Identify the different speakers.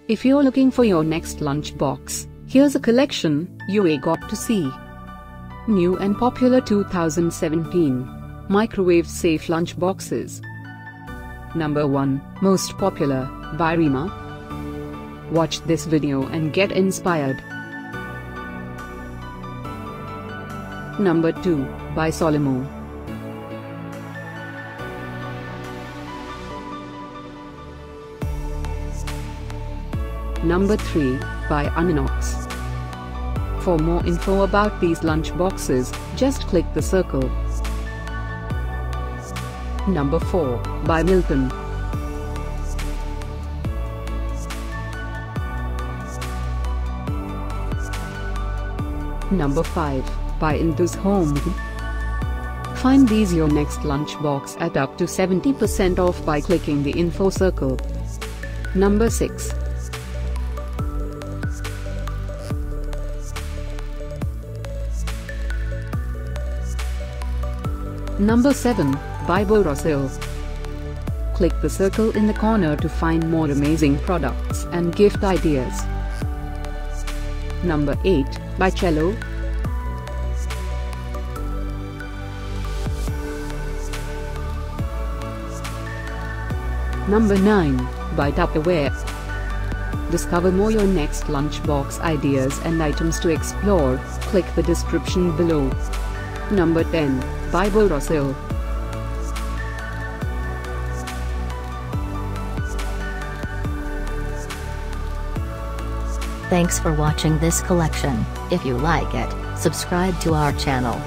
Speaker 1: If you're looking for your next lunchbox, here's a collection you got to see. New and popular 2017 microwave-safe lunchboxes. Number 1, most popular, by Rema. Watch this video and get inspired. Number 2, by Solimo. Number 3, by Uninox. For more info about these lunchboxes, just click the circle. Number 4, by Milton. Number 5, by InddusHome. Find these your next lunchbox at up to 70% off by clicking the info circle. Number 6. Number 7, by Borosil. Click the circle in the corner to find more amazing products and gift ideas. Number 8, by Cello. Number 9, by Tupperware. Discover more your next lunchbox ideas and items to explore, click the description below. Number 10, by Borosil.
Speaker 2: Thanks for watching this collection. If you like it, subscribe to our channel.